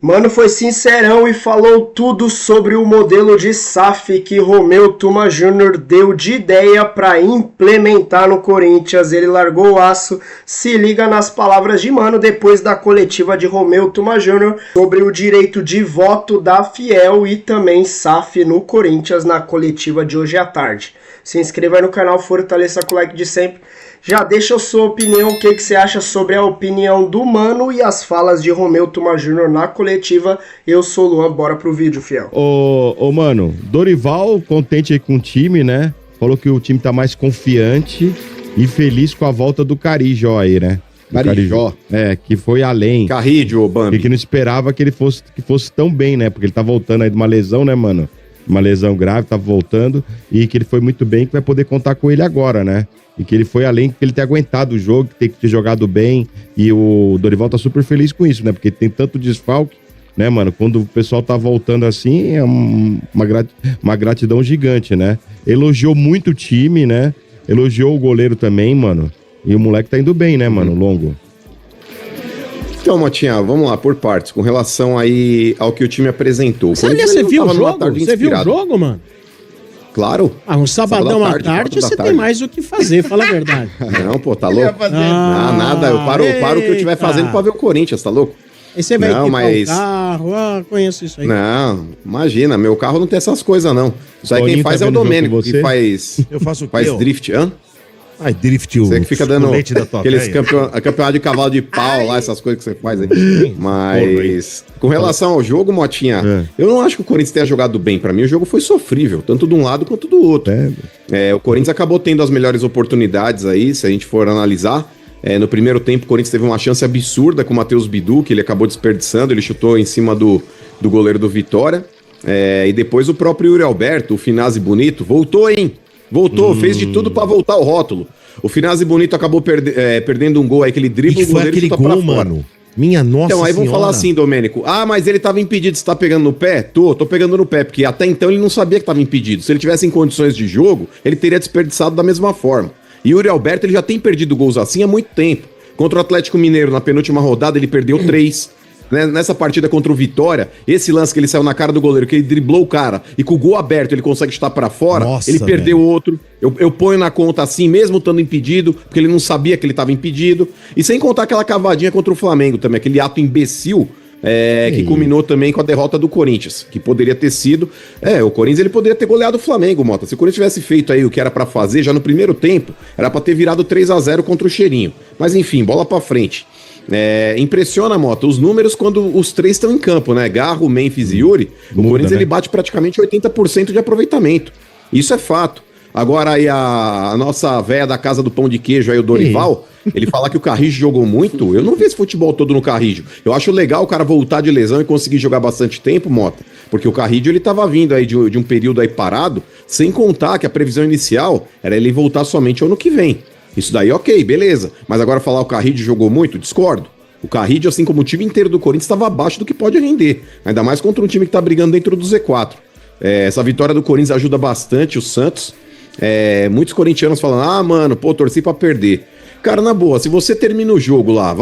Mano, foi sincerão e falou tudo sobre o modelo de SAF que Romeu Tuma Júnior deu de ideia para implementar no Corinthians. Ele largou o aço, se liga nas palavras de Mano depois da coletiva de Romeu Tuma Júnior sobre o direito de voto da Fiel e também SAF no Corinthians na coletiva de hoje à tarde. Se inscreva aí no canal, fortaleça com o like de sempre. Já deixa a sua opinião, o que você acha sobre a opinião do Mano e as falas de Romeu Tuma Júnior na coletiva. Eu sou o Luan, bora pro vídeo, fiel. Ô, mano, Dorival contente aí com o time, né? Falou que o time tá mais confiante e feliz com a volta do Carrijó aí, né? Carrijó? É, que foi além. Carrilho, Bambi. E que não esperava que ele fosse tão bem, né? Porque ele tá voltando aí de uma lesão, né, mano? Uma lesão grave, tá voltando. E que ele foi muito bem, que vai poder contar com ele agora, né? E que ele foi além, que ele ter aguentado o jogo, que ter jogado bem. E o Dorival tá super feliz com isso, né? Porque tem tanto desfalque, né, mano? Quando o pessoal tá voltando assim, é uma gratidão gigante, né? Elogiou muito o time, né? Elogiou o goleiro também, mano. E o moleque tá indo bem, né, mano? Longo. Então, Motinha, vamos lá, por partes. Com relação aí ao que o time apresentou. Você viu o jogo? Você viu o jogo, mano? Claro. Um sabadão à tarde você tem mais o que fazer, fala a verdade. Não, pô, tá louco? Nada, eu paro o que eu estiver fazendo pra ver o Corinthians, tá louco? Aí você vai o carro, conheço isso aí. Não, imagina, meu carro não tem essas coisas, não. Isso aí quem faz é o Domênico, que faz... Eu faço o quê? Faz drift, hã? Ai, drift, você que fica dando aqueles campeonato de cavalo de pau lá, essas coisas que você faz aí. Mas, com relação ao jogo, Motinha, eu não acho que o Corinthians tenha jogado bem. Pra mim, o jogo foi sofrível, tanto de um lado quanto do outro. O Corinthians acabou tendo as melhores oportunidades aí, se a gente for analisar. No primeiro tempo, o Corinthians teve uma chance absurda com o Matheus Bidu, que ele acabou desperdiçando, ele chutou em cima do goleiro do Vitória. E depois o próprio Yuri Alberto, o Finazzi Bonito, voltou, hein? Voltou, fez de tudo pra voltar o rótulo. O Finazzi Bonito acabou perdendo um gol aí, aquele drible, o goleiro chuta pra fora. Mano? Minha nossa Então, aí vão senhora. falar assim, Domênico. Mas ele tava impedido, você tá pegando no pé? Tô pegando no pé, porque até então ele não sabia que tava impedido. Se ele tivesse em condições de jogo, ele teria desperdiçado da mesma forma. E o Yuri Alberto, ele já tem perdido gols assim há muito tempo. Contra o Atlético Mineiro, na penúltima rodada, ele perdeu 3. Nessa partida contra o Vitória, esse lance que ele saiu na cara do goleiro, que ele driblou o cara e com o gol aberto ele consegue chutar pra fora, ele perdeu outro. Eu ponho na conta assim, mesmo estando impedido, porque ele não sabia que ele estava impedido. E sem contar aquela cavadinha contra o Flamengo também, aquele ato imbecil que culminou também com a derrota do Corinthians, que poderia ter sido... o Corinthians ele poderia ter goleado o Flamengo, Mota. Se o Corinthians tivesse feito aí o que era pra fazer, já no primeiro tempo, era pra ter virado 3-0 contra o Cheirinho. Mas enfim, bola pra frente. Impressiona, Mota, os números quando os três estão em campo, né? Garro, Memphis e Yuri. O Corinthians ele bate praticamente 80% de aproveitamento. Isso é fato. Agora aí a nossa véia da casa do pão de queijo aí, o Dorival, ele fala que o Carrillo jogou muito. Eu não vi esse futebol todo no Carrillo. Eu acho legal o cara voltar de lesão e conseguir jogar bastante tempo, Mota. Porque o Carrillo ele tava vindo aí de um período aí parado, sem contar que a previsão inicial era ele voltar somente ano que vem. Isso daí, ok, beleza. Mas agora falar o Carrillo jogou muito, discordo. O Carrillo, assim como o time inteiro do Corinthians, estava abaixo do que pode render. Ainda mais contra um time que tá brigando dentro do Z4. Essa vitória do Corinthians ajuda bastante o Santos. Muitos corintianos falam, mano, torci pra perder. Cara, na boa, se você termina o jogo lá,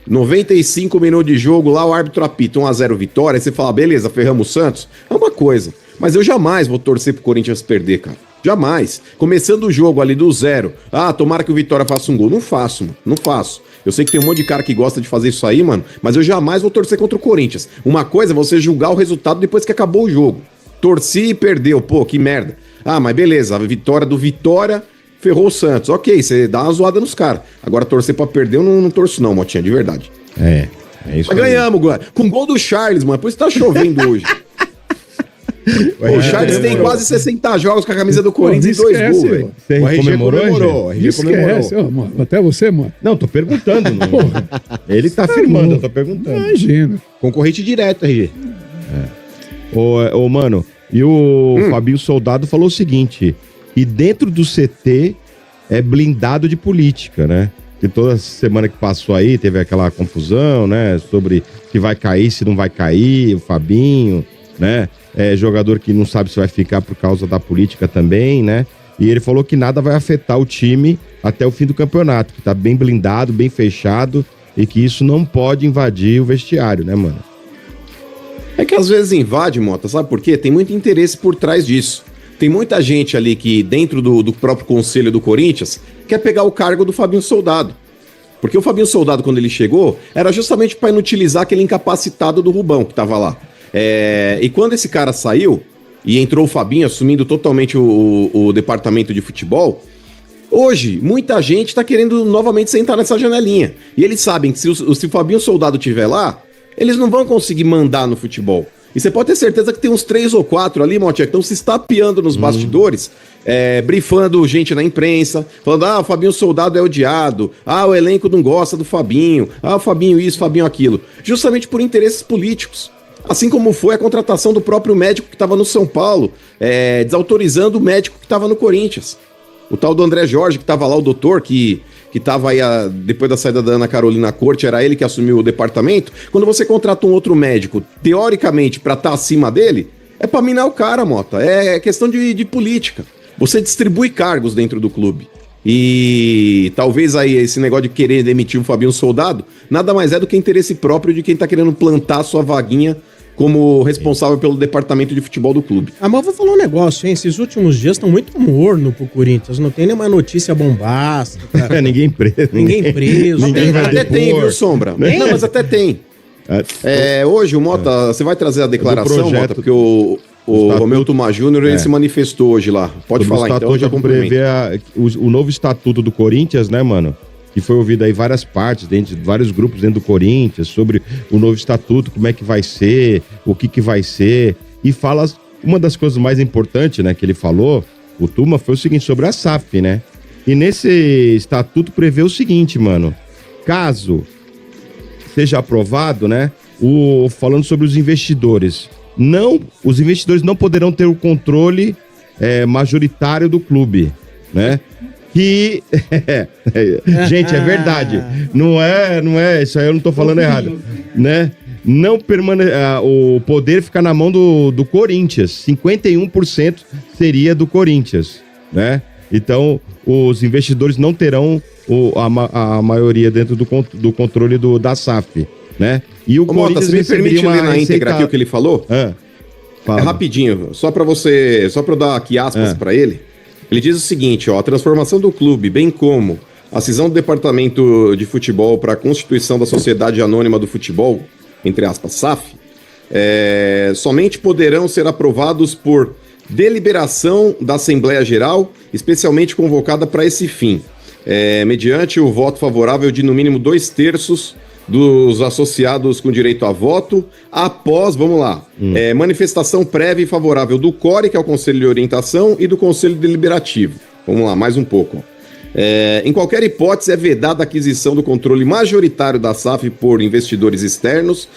95 minutos de jogo lá, o árbitro apita 1-0 vitória, aí você fala, beleza, ferramos o Santos, é uma coisa. Mas eu jamais vou torcer pro Corinthians perder, cara. Jamais. Começando o jogo ali do 0. Tomara que o Vitória faça um gol. Não faço, mano. Não faço. Eu sei que tem um monte de cara que gosta de fazer isso aí, mano, mas eu jamais vou torcer contra o Corinthians. Uma coisa é você julgar o resultado depois que acabou o jogo. Torci e perdeu. Pô, que merda. Mas beleza. A vitória do Vitória ferrou o Santos. Ok, você dá uma zoada nos caras. Agora torcer pra perder eu não torço não, Motinha, de verdade. É isso. Mas ganhamos, com gol do Charles, mano. Por isso tá chovendo hoje. O Charles tem quase 60 jogos com a camisa do Corinthians e 2 gols, velho. O RG comemorou. Mano. Até você, mano. Não, tô perguntando. Ele tá afirmando, eu tô perguntando. Imagina. Concorrente direto, RG. Mano, e o Fabinho Soldado falou o seguinte, e dentro do CT é blindado de política, né? Que toda semana que passou aí teve aquela confusão, né? Sobre se vai cair, se não vai cair, o Fabinho, né? Jogador que não sabe se vai ficar por causa da política também, né? E ele falou que nada vai afetar o time até o fim do campeonato, que tá bem blindado, bem fechado e que isso não pode invadir o vestiário, né, mano? É que às vezes invade, Mota, sabe por quê? Tem muito interesse por trás disso. Tem muita gente ali que, dentro do próprio conselho do Corinthians, quer pegar o cargo do Fabinho Soldado. Porque o Fabinho Soldado, quando ele chegou, era justamente para inutilizar aquele incapacitado do Rubão que estava lá. E quando esse cara saiu, e entrou o Fabinho assumindo totalmente o departamento de futebol, hoje muita gente está querendo novamente sentar nessa janelinha. E eles sabem que se o Fabinho Soldado estiver lá, eles não vão conseguir mandar no futebol. E você pode ter certeza que tem uns 3 ou 4 ali, Motinha, que estão se estapeando nos bastidores, brifando gente na imprensa, falando, o Fabinho Soldado é odiado, o elenco não gosta do Fabinho, o Fabinho isso, Fabinho aquilo. Justamente por interesses políticos. Assim como foi a contratação do próprio médico que estava no São Paulo, desautorizando o médico que estava no Corinthians. O tal do André Jorge, que estava lá, o doutor, que estava aí, depois da saída da Ana Carolina Corte, era ele que assumiu o departamento. Quando você contrata um outro médico, teoricamente, para estar acima dele, é para minar o cara, Mota. É questão de política. Você distribui cargos dentro do clube. E talvez aí esse negócio de querer demitir o Fabinho Soldado, nada mais é do que interesse próprio de quem está querendo plantar a sua vaguinha como responsável pelo departamento de futebol do clube. Mas eu vou falar um negócio, hein? Esses últimos dias estão muito morno pro Corinthians. Não tem nenhuma notícia bombástica. Ninguém preso. Ninguém preso. Ninguém vai até depor. tem, viu, Sombra? Não, mas até tem. Hoje o Mota, você vai trazer a declaração, Mota, porque o Romeu Tuma Júnior, ele se manifestou hoje lá. Pode falar, então, eu já cumprimento. O novo estatuto do Corinthians, né, mano? Que foi ouvido aí várias partes, dentro de vários grupos dentro do Corinthians, sobre o novo estatuto, como é que vai ser, o que vai ser, e fala, uma das coisas mais importantes, né, que ele falou, o Tuma, foi o seguinte, sobre a SAF, né, e nesse estatuto prevê o seguinte, mano, caso seja aprovado, né, falando sobre os investidores não poderão ter o controle majoritário do clube, né, que... Gente, é verdade. Não é, isso aí eu não tô falando errado, né? Não o poder fica na mão do Corinthians. 51% seria do Corinthians, né? Então, os investidores não terão a maioria dentro do controle da SAF, né? E o Corinthians, você me permite ler na íntegra aqui o que ele falou? Rapidinho, só para eu dar aqui aspas para ele. Ele diz o seguinte, a transformação do clube, bem como a cisão do departamento de futebol para a constituição da Sociedade Anônima do Futebol, entre aspas, SAF, somente poderão ser aprovados por deliberação da Assembleia Geral, especialmente convocada para esse fim, mediante o voto favorável de no mínimo 2/3 dos associados com direito a voto, após, vamos lá, manifestação prévia e favorável do CORE, que é o Conselho de Orientação, e do Conselho Deliberativo. Vamos lá, mais um pouco. Em qualquer hipótese, é vedada a aquisição do controle majoritário da SAF por investidores externos,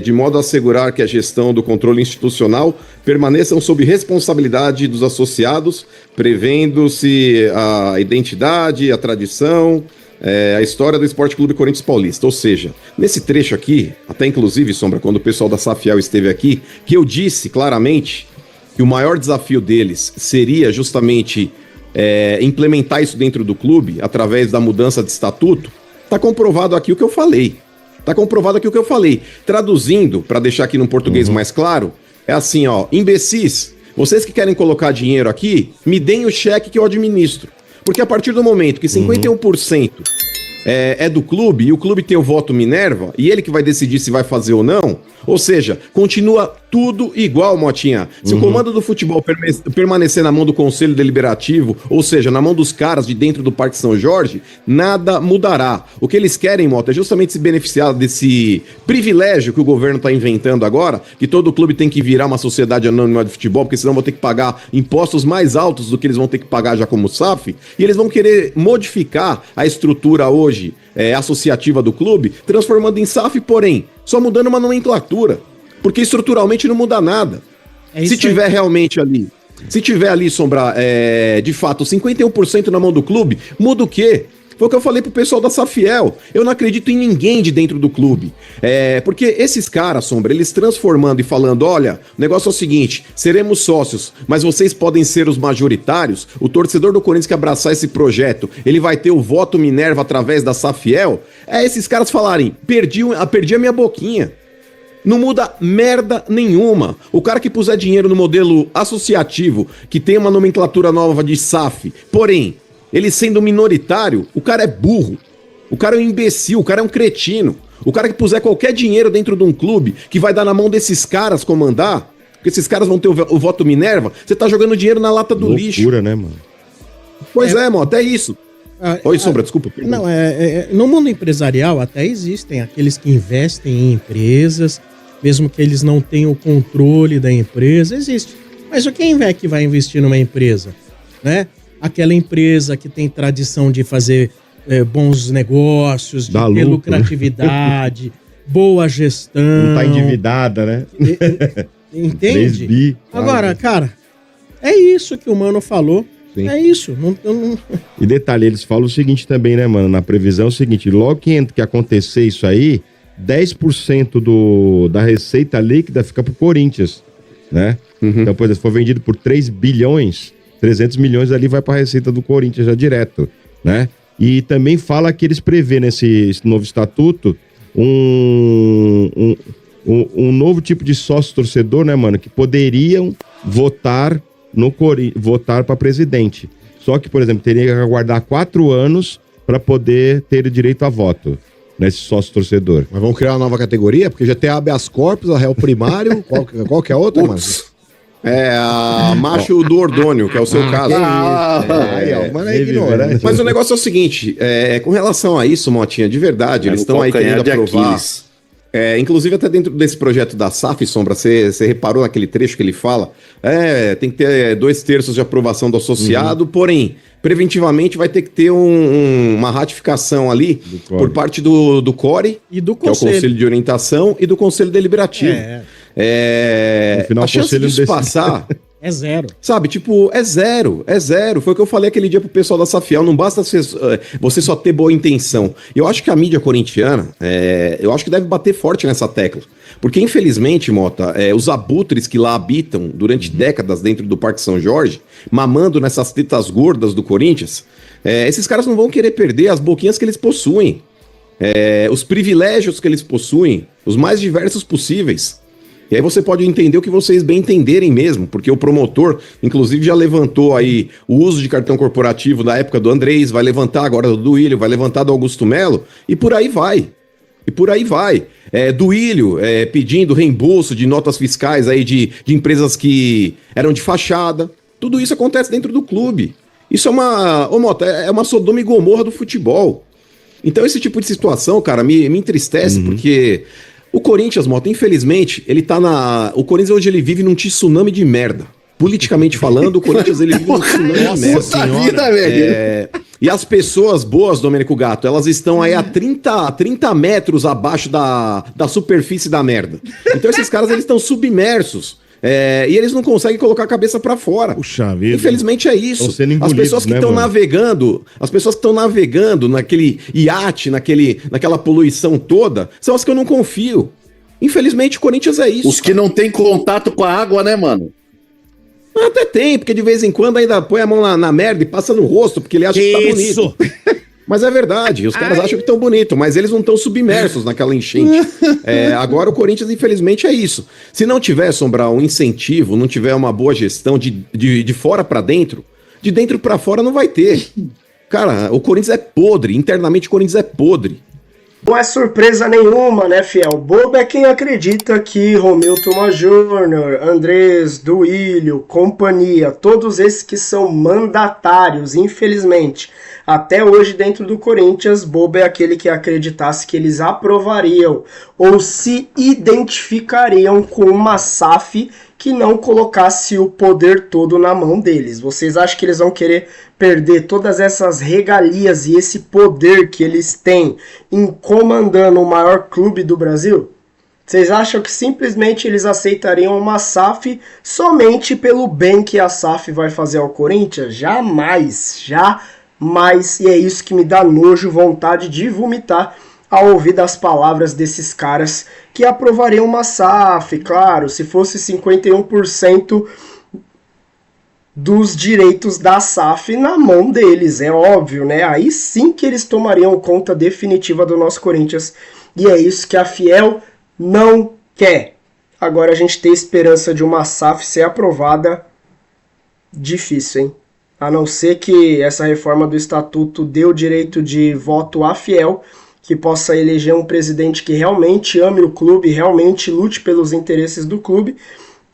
de modo a assegurar que a gestão do controle institucional permaneçam sob responsabilidade dos associados, prevendo-se a identidade, a tradição, a história do Esporte Clube Corinthians Paulista. Ou seja, nesse trecho aqui, até inclusive, Sombra, quando o pessoal da Safiel esteve aqui, que eu disse claramente que o maior desafio deles seria justamente implementar isso dentro do clube, através da mudança de estatuto, tá comprovado aqui o que eu falei. Traduzindo, para deixar aqui num português mais claro, é assim, imbecis, vocês que querem colocar dinheiro aqui, me deem o cheque que eu administro. Porque a partir do momento que 51% é do clube, e o clube tem o voto Minerva, e ele que vai decidir se vai fazer ou não, ou seja, continua tudo igual, Motinha. Se o comando do futebol permanecer na mão do Conselho Deliberativo, ou seja, na mão dos caras de dentro do Parque São Jorge, nada mudará. O que eles querem, Mota, é justamente se beneficiar desse privilégio que o governo está inventando agora, que todo clube tem que virar uma sociedade anônima de futebol, porque senão vão ter que pagar impostos mais altos do que eles vão ter que pagar já como SAF, e eles vão querer modificar a estrutura hoje associativa do clube, transformando em SAF, porém, só mudando uma nomenclatura, porque estruturalmente não muda nada. Se tiver realmente ali, Sombra, de fato, 51% na mão do clube, muda o quê? Foi o que eu falei pro pessoal da Safiel. Eu não acredito em ninguém de dentro do clube. Porque esses caras, Sombra, eles transformando e falando, olha, o negócio é o seguinte, seremos sócios, mas vocês podem ser os majoritários, o torcedor do Corinthians que abraçar esse projeto, ele vai ter o voto Minerva através da Safiel. Esses caras falarem, perdi a minha boquinha. Não muda merda nenhuma. O cara que puser dinheiro no modelo associativo, que tem uma nomenclatura nova de SAF, porém, ele sendo minoritário, o cara é burro. O cara é um imbecil, o cara é um cretino. O cara que puser qualquer dinheiro dentro de um clube, que vai dar na mão desses caras comandar, porque esses caras vão ter o voto Minerva, você tá jogando dinheiro na lata do lixo. Loucura, né, mano? Pois é, mano, até isso. Oi, Sombra, desculpa. Não, no mundo empresarial até existem aqueles que investem em empresas, mesmo que eles não tenham o controle da empresa, existe. Mas quem é que vai investir numa empresa? Né? Aquela empresa que tem tradição de fazer bons negócios, de ter lucratividade, boa gestão. Não tá endividada, né? Entende? 3 bi. Agora, cara, é isso que o mano falou. Sim. É isso. Não... E detalhe, eles falam o seguinte também, né, mano? Na previsão é o seguinte, logo que acontecer isso aí, 10% da receita líquida fica pro Corinthians, né? Então, por exemplo, se for vendido por 3 bilhões, 300 milhões ali vai pra receita do Corinthians já direto, né? E também fala que eles prevê nesse novo estatuto um novo tipo de sócio-torcedor, né, mano? Que poderiam votar para presidente. Só que, por exemplo, teria que aguardar 4 anos para poder ter direito a voto nesse sócio-torcedor. Mas vamos criar uma nova categoria? Porque já tem a habeas corpus, a réu primário. Qual que é a outra, mano? É a macho do Ordônio, que é o seu caso. Mas é ignorante. Mas o negócio é o seguinte, com relação a isso, Motinha, de verdade, eles estão aí querendo aprovar. Inclusive, até dentro desse projeto da SAF, Sombra, você reparou naquele trecho que ele fala? Tem que ter 2/3 de aprovação do associado, porém, preventivamente vai ter que ter uma ratificação ali por parte do CORE, e do que é o Conselho de Orientação, e do Conselho Deliberativo. No final, a chance disso passar... É zero. Sabe, tipo, é zero. Foi o que eu falei aquele dia pro pessoal da Safiel. Não basta você só ter boa intenção. Eu acho que a mídia corintiana, eu acho que deve bater forte nessa tecla. Porque, infelizmente, Mota, os abutres que lá habitam durante décadas dentro do Parque São Jorge, mamando nessas tetas gordas do Corinthians, esses caras não vão querer perder as boquinhas que eles possuem. Os privilégios que eles possuem, os mais diversos possíveis. E aí você pode entender o que vocês bem entenderem mesmo, porque o promotor, inclusive, já levantou aí o uso de cartão corporativo da época do Andrés, vai levantar agora do Duílio, vai levantar do Augusto Melo, e por aí vai. Duílio pedindo reembolso de notas fiscais aí de empresas que eram de fachada. Tudo isso acontece dentro do clube. Isso é uma Sodoma e Gomorra do futebol. Então esse tipo de situação, cara, me entristece, porque... O Corinthians, Mota, infelizmente, o Corinthians hoje ele vive num tsunami de merda. Politicamente falando, o Corinthians ele vive num tsunami de merda. E as pessoas boas, Domênico Gatto, elas estão aí a 30 metros abaixo da superfície da merda. Então esses caras, eles estão submersos. E eles não conseguem colocar a cabeça pra fora. Puxa vida. Infelizmente é isso. As pessoas que estão navegando naquele iate, naquela poluição toda, são as que eu não confio. Infelizmente o Corinthians é isso. Os que não têm contato com a água, né, mano? Até tem, porque de vez em quando ainda põe a mão na merda e passa no rosto, porque ele acha que tá bonito. Mas é verdade, os caras acham que estão bonitos, mas eles não estão submersos naquela enchente. Agora o Corinthians, infelizmente, é isso. Se não tiver, Sombra, um incentivo, não tiver uma boa gestão de fora para dentro, de dentro para fora não vai ter. Cara, o Corinthians é podre, internamente o Corinthians é podre. Não é surpresa nenhuma, né, fiel? Bobo é quem acredita que Romeu Thomas Jr., Andrés, Duílio, companhia, todos esses que são mandatários, infelizmente, até hoje dentro do Corinthians, bobo é aquele que acreditasse que eles aprovariam ou se identificariam com uma SAF que não colocasse o poder todo na mão deles. Vocês acham que eles vão querer perder todas essas regalias e esse poder que eles têm em comandando o maior clube do Brasil? Vocês acham que simplesmente eles aceitariam uma SAF somente pelo bem que a SAF vai fazer ao Corinthians? Jamais, jamais. E é isso que me dá nojo, vontade de vomitar ao ouvir das palavras desses caras que aprovariam uma SAF, claro, se fosse 51% dos direitos da SAF na mão deles, é óbvio, né? Aí sim que eles tomariam conta definitiva do nosso Corinthians. E é isso que a Fiel não quer. Agora a gente ter esperança de uma SAF ser aprovada, difícil, hein? A não ser que essa reforma do estatuto dê o direito de voto à fiel, que possa eleger um presidente que realmente ame o clube, realmente lute pelos interesses do clube,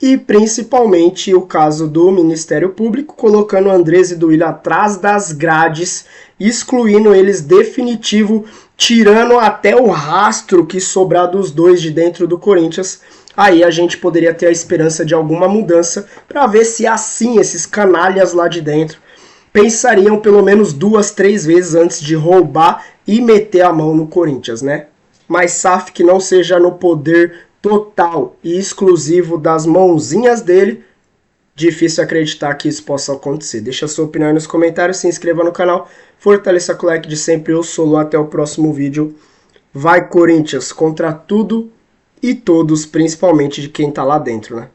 e principalmente o caso do Ministério Público, colocando Andrés e Duílio atrás das grades, excluindo eles definitivo, tirando até o rastro que sobrar dos dois de dentro do Corinthians. Aí a gente poderia ter a esperança de alguma mudança para ver se assim esses canalhas lá de dentro pensariam pelo menos 2, 3 vezes antes de roubar e meter a mão no Corinthians, né? Mas SAF que não seja no poder total e exclusivo das mãozinhas dele, difícil acreditar que isso possa acontecer. Deixa a sua opinião aí nos comentários, se inscreva no canal, fortaleça com o like de sempre. Eu sou o Lu, até o próximo vídeo. Vai Corinthians, contra tudo e todos, principalmente de quem tá lá dentro, né?